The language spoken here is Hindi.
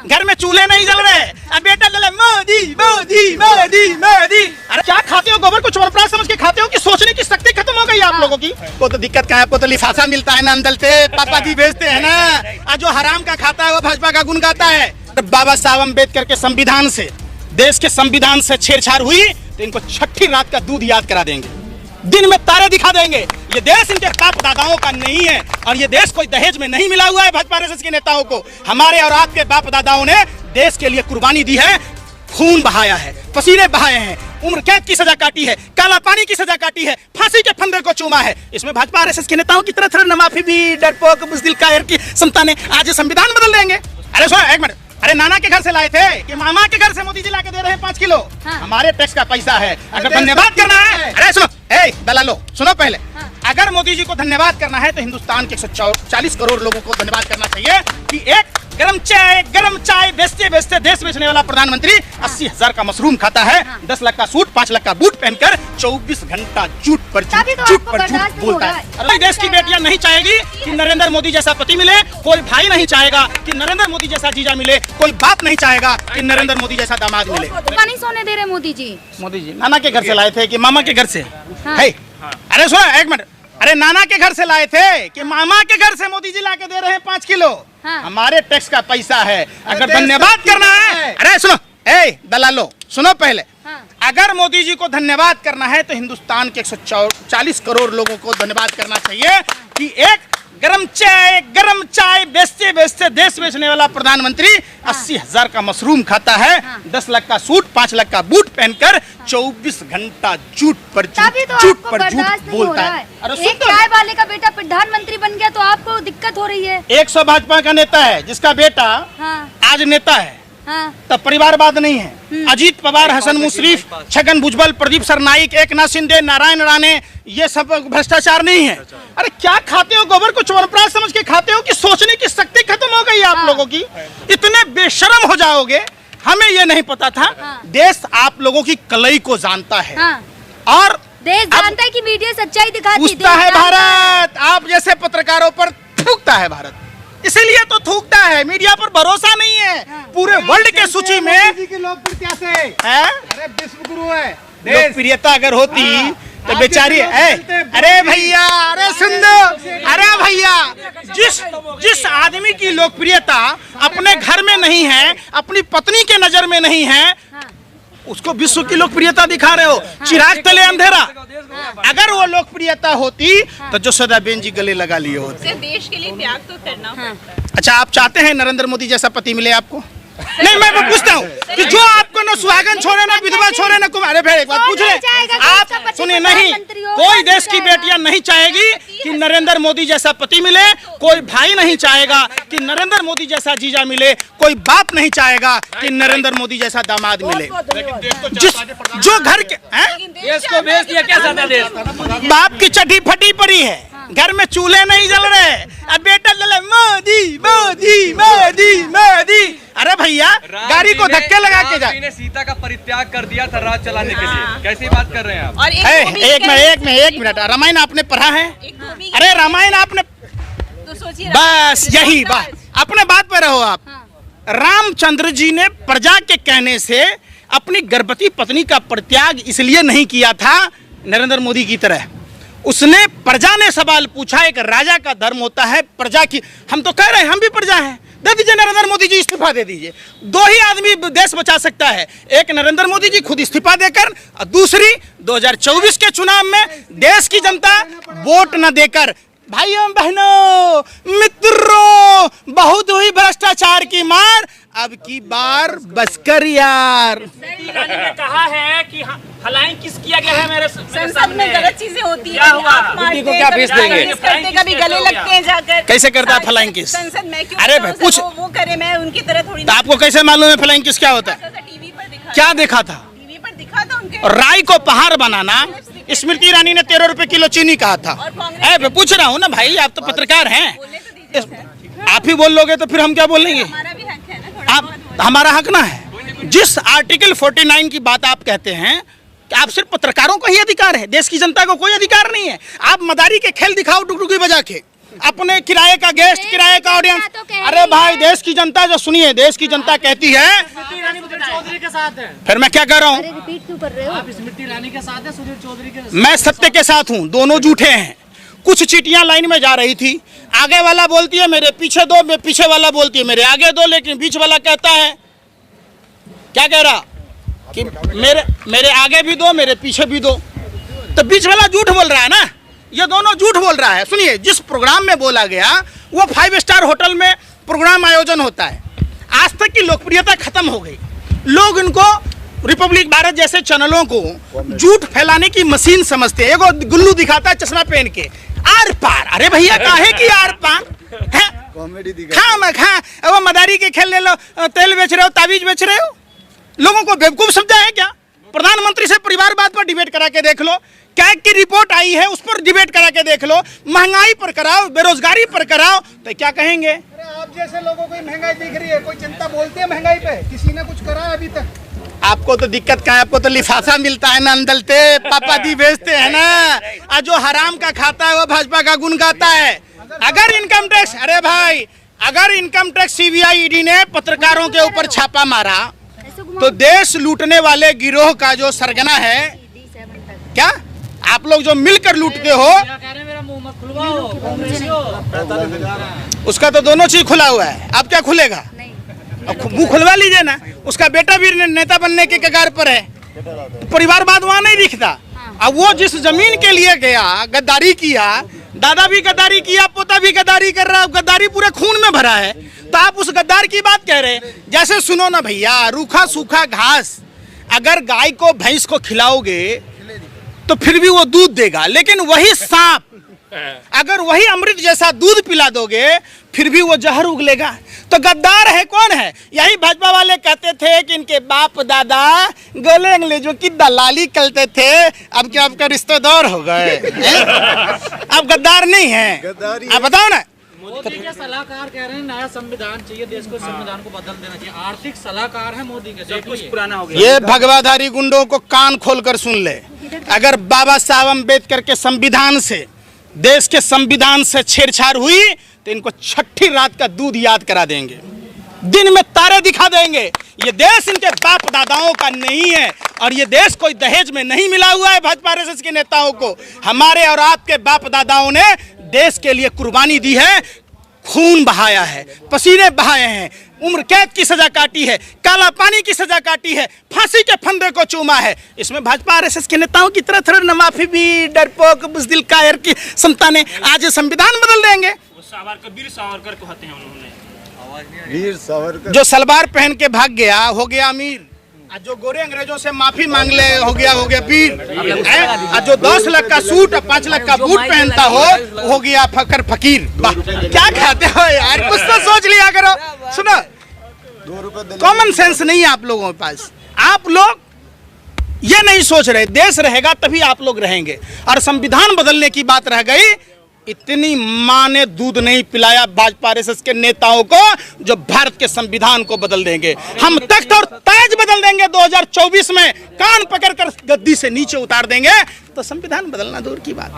घर में चूल्हे नहीं जल रहे, अब बेटा जले मोदी मोदी मोदी मोदी। अरे क्या खाते हो? गोबर को चोरप्रास समझ के खाते हो कि सोचने की शक्ति खत्म हो गई आप लोगों की? वो तो दिक्कत क्या है, आपको तो लिफाफा मिलता है ना अंदर से, पापा जी भेजते हैं ना। आज जो हराम का खाता है वो भाजपा का गुण गाता है। बाबा साहब अम्बेडकर के संविधान से, देश के संविधान से छेड़छाड़ हुई तो इनको छठी रात का दूध याद करा देंगे, दिन में तारे दिखा देंगे। ये देश इनके बाप दादाओं का नहीं है और ये देश कोई दहेज में नहीं मिला हुआ है भाजपा आरएसएस के नेताओं को। हमारे और आपके बाप दादाओं ने देश के लिए कुर्बानी दी है, खून बहाया है, पसीने बहाए हैं, उम्र कैद की सजा काटी है, काला पानी की सजा काटी है, फांसी के फंदे को चूमा है। इसमें भाजपा आरएसएस के नेताओं की तरह थोड़ा नमाफी भी, डरपोक बुज़दिल कायर की संतानें आज संविधान बदल देंगे। अरे सुनो एक मिनट, अरे नाना के घर से लाए थे कि मामा के घर से मोदी जी लाके दे रहे हैं 5 किलो? हाँ। हमारे टैक्स का पैसा है, अगर धन्यवाद करना है। अरे सुनो, दलालो सुनो पहले। हाँ। अगर मोदी जी को धन्यवाद करना है तो हिंदुस्तान के 140 करोड़ लोगों को धन्यवाद करना चाहिए कि एक गरम चाय बेचते बेचते देश बेचने वाला प्रधानमंत्री 80,000 का मशरूम खाता है, 10 लाख का सूट, 5 लाख का बूट पहनकर 24 घंटा झूठ पर झूठ बोलता है। देश की बेटियां नहीं चाहेगी कि नरेंद्र मोदी जैसा पति मिले, कोई भाई नहीं चाहेगा कि नरेंद्र मोदी जैसा जीजा मिले, कोई बाप नहीं चाहेगा कि नरेंद्र मोदी जैसा दामाद मिले। नहीं सोने दे रहे मोदी जी। मोदी जी नाना के घर से लाए थे कि मामा के घर से? अरे सुनो एक मिनट, अरे नाना के घर से लाए थे कि मामा के घर से मोदी जी लाके दे रहे हैं 5 किलो? हाँ। हमारे टैक्स का पैसा है, अगर धन्यवाद करना है। अरे सुनो, दलालो सुनो पहले। हाँ। अगर मोदी जी को धन्यवाद करना है तो हिंदुस्तान के 140 करोड़ लोगों को धन्यवाद करना चाहिए कि एक गरम चाय बेचते बेचते देश बेचने वाला प्रधानमंत्री 80,000 का मशरूम खाता है, 10 लाख का सूट, 5 लाख का बूट पहनकर 24 घंटा झूठ पर झूठ बोलता है। एक चाय वाले का बेटा प्रधानमंत्री बन गया तो आपको दिक्कत हो रही है। 100 भाजपा का नेता है जिसका बेटा आज नेता है, तब परिवारवाद नहीं है। अजीत पवार, हसन मुशरीफ, छगन भुजबल, प्रदीप सरनाइक, एकनाथ शिंदे, नारायण राणे, ये सब भ्रष्टाचार नहीं है। अरे क्या खाते हो? गोबर को चोरप्रास समझ के खाते हो कि सोचने की शक्ति खत्म हो गई आप लोगों की? इतने बेशरम हो जाओगे, हमें ये नहीं पता था। देश आप लोगों की कलई को जानता है और देश जानता है कि मीडिया सच्चाई दिखाती है। भारत आप जैसे पत्रकारों पर थूकता है, भारत इसीलिए तो थूकता है, मीडिया पर भरोसा नहीं है। पूरे वर्ल्ड के सूची में लोकप्रियता से अरे विश्व गुरु है। लोकप्रियता अगर होती तो बेचारी अरे भैया, अरे सुन दो, अरे भैया, जिस आदमी की लोकप्रियता अपने घर में नहीं है, अपनी पत्नी के नजर में नहीं है, उसको विश्व की लोकप्रियता दिखा रहे हो। चिराग तले अंधेरा। अगर वो लोकप्रियता होती तो जो सदाबेन जी गले लगा लिए होते। देश के लिए त्याग तो करना पड़ता है। अच्छा, आप चाहते हैं नरेंद्र मोदी जैसा पति मिले आपको? नहीं, मैं पूछता हूँ कि जो आपको न सुहागन छोड़े, ना विधवा छोड़े, ना कुमार। अरे एक बात पूछ रहे आप, सुनिए, नहीं, कोई देश की बेटियां नहीं चाहेगी कि नरेंद्र मोदी जैसा पति मिले, कोई भाई नहीं चाहेगा कि नरेंद्र मोदी जैसा जीजा मिले, कोई बाप नहीं चाहेगा कि नरेंद्र मोदी जैसा दामाद मिले। जो घर के देश को भेज दिया क्या सादा देश? बाप की चड्डी फटी पड़ी है, घर में चूल्हे नहीं जल रहे, अब बेटा जले मोदी मोदी मोदी मोदी। अरे भैया, गाड़ी को धक्के लगा के जा। ने सीता का परित्याग कर दिया था राज चलाने के लिए, कैसी बात कर रहे हैं आप? और एक मिनट, रामायण आपने पढ़ा है? अरे रामायण आपने तो सोचिए, बस यही बात, अपने बात पे रहो आप। रामचंद्र जी ने प्रजा के कहने से अपनी गर्भवती पत्नी का परित्याग इसलिए नहीं किया था नरेंद्र मोदी की तरह। उसने, प्रजा ने सवाल पूछा, एक राजा का धर्म होता है प्रजा की। हम तो कह रहे हैं हम भी प्रजा हैं, दे दीजिए नरेंद्र मोदी जी, इस्तीफा दे दीजिए। 2 ही आदमी देश बचा सकता है, एक नरेंद्र मोदी जी खुद इस्तीफा देकर, और दूसरी 2024 के चुनाव में देश की जनता वोट न देकर। भाइयों बहनों मित्रों, बहुत हुई भ्रष्टाचार की मार, अब की बार बसकर यार। रानी ने कहा है कि फ्लाइंग किस किया गया है मेरे संसद में गलत चीजें होती है। क्या हुआ? को क्या भेज देंगे? कभी गले लगते हैं जाकर। कैसे करता है फ्लाइंग किस? संसद में क्यों? अरे भाई पूछ, वो करे, मैं उनकी तरह थोड़ी। तो आपको कैसे मालूम है फ्लाइंग किस क्या होता है? टीवी पर दिखा। क्या देखा था? टीवी पर दिखा था उनके। राई को पहाड़ बनाना स्मृति ईरानी ने 13 रुपए किलो चीनी कहा था। मैं पूछ रहा हूँ ना भाई, आप तो पत्रकार हैं, आप ही बोल लोगे तो फिर हम क्या बोलेंगे? हमारा भी हक है ना, आप, हमारा हक ना है। जिस आर्टिकल 49 की बात आप कहते हैं कि आप सिर्फ पत्रकारों को ही अधिकार है, देश की जनता को कोई अधिकार नहीं है। आप मदारी के खेल दिखाओ डुगडुगी बजा के, अपने किराए का गेस्ट, किराए का ऑडियंस। तो कह अरे रही भाई है। देश की जनता जो सुनिए, देश की जनता कहती है, चौधरी के साथ है। फिर मैं क्या कर रहा हूँ? अरे रिपीट क्यों कर रहे हो? स्मृति ईरानी के साथ है, सुनील चौधरी के मैं सत्य के साथ हूँ, दोनों झूठे हैं। कुछ चीटियां लाइन में जा रही थी, आगे वाला बोलती है मेरे पीछे दो, मैं पीछे वाला बोलती है मेरे आगे दो, लेकिन बीच वाला कहता है, क्या कह रहा कि मेरे आगे भी दो, मेरे पीछे भी दो। तो बीच वाला झूठ बोल रहा है ना, ये दोनों झूठ बोल रहा है। सुनिए, जिस प्रोग्राम में बोला गया वो 5 स्टार होटल में प्रोग्राम आयोजन होता है। आज तक की लोकप्रियता खत्म हो गई। लोग इनको रिपब्लिक भारत जैसे चैनलों को झूठ फैलाने की मशीन समझते हैं। एगो गुल्लू दिखाता है चश्मा पहन के, आर पार। अरे भैया काहे की आर पार है? खा वो मदारी के खेल ले लो, तेल बेच रहे हो, ताबीज बेच रहे हो, लोगों को बेवकूफ समझा है क्या? प्रधानमंत्री से परिवारवाद पर डिबेट करा के देख लो, कैग की रिपोर्ट आई है उस पर डिबेट करा के देख लो, महंगाई पर कराओ, बेरोजगारी पर कराओ, तो क्या कहेंगे? आप जैसे लोगों को महंगाई दिख रही है, कोई चिंता बोलती है महंगाई पे? किसी ने कुछ करा है अभी तक? आपको तो दिक्कत क्या है? आपको तो लिफाफा मिलता है ना, अंदलते पापा दी बेचते हैं ना। और जो हराम का खाता है वो भाजपा का गुण गाता है। अगर इनकम टैक्स, अरे भाई, अगर इनकम टैक्स सीबीआई ईडी ने पत्रकारों के ऊपर छापा मारा तो देश लूटने वाले गिरोह का जो सरगना है, क्या आप लोग जो मिलकर लूटते हो, उसका तो दोनों चीज खुला हुआ है। अब क्या खुलेगा? अब मुंह खुलवा लीजिए ना। उसका बेटा भी नेता बनने के कगार पर है, परिवारवाद वहां नहीं दिखता। अब वो जिस जमीन के लिए गया, गद्दारी किया, दादा भी गद्दारी किया, पोता भी गद्दारी कर रहा है, गद्दारी पूरे खून में भरा है, तो आप उस गद्दार की बात कह रहे हैं। जैसे सुनो ना भैया, रूखा सूखा घास अगर गाय को भैंस को खिलाओगे तो फिर भी वो दूध देगा, लेकिन वही सांप अगर वही अमृत जैसा दूध पिला दोगे फिर भी वो जहर उगलेगा। तो गद्दार है कौन है? यही भाजपा वाले कहते थे कि इनके बाप दादा गोले अंग्रेजों की दलाली करते थे, अब क्या आपका रिश्तेदार हो गए? अब गद्दार नहीं है। आप बताओ ना। मोदी के सलाहकार कह रहे हैं नया संविधान चाहिए, देश को संविधान को बदल देना चाहिए। आर्थिक सलाहकार है मोदी के, सब कुछ पुराना हो गया। ये भगवाधारी गुंडों को कान खोलकर सुन ले, अगर बाबा साहब अम्बेडकर के संविधान से, देश के संविधान से छेड़छाड़ हुई तो इनको छठी रात का दूध याद करा देंगे, दिन में तारे दिखा देंगे। ये देश इनके बाप दादाओं का नहीं है और ये देश कोई दहेज में नहीं मिला हुआ है भाजपा आरएसएस के नेताओं को। हमारे और आपके बाप दादाओं ने देश के लिए कुर्बानी दी है, खून बहाया है, पसीने बहाए हैं, उम्र कैद की सजा काटी है, काला पानी की सजा काटी है, फांसी के फंदे को चूमा है। इसमें भाजपा आरएसएस के नेताओं की तरह थोड़ा माफी भी डरपोक बुज़दिल कायर की संतानें आज संविधान बदल देंगे। सावरकर, वीर सावरकर को हत्या उन्होंने, वीर सावरकर जो सलवार पहन के भाग गया हो गया अमीर, और जो गोरे अंग्रेजों से माफी मांग ले हो गया पीर, और जो 10 लाख का सूट और 5 लाख का बूट पहनता हो गया फकर फकीर। क्या खाते हो यार? कुछ तो सोच लिया करो। सुनो, 2 रुपए कॉमन सेंस नहीं है आप लोगों के पास। आप लोग ये नहीं सोच रहे देश रहेगा तभी आप लोग रहेंगे। और संविधान बदलने की बात रह गई, इतनी माँ ने दूध नहीं पिलाया भाजपा आरएसएस के नेताओं को जो भारत के संविधान को बदल देंगे। हम तख्त और ताज बदल देंगे 2024 में, कान पकड़कर गद्दी से नीचे उतार देंगे, तो संविधान बदलना दूर की बात।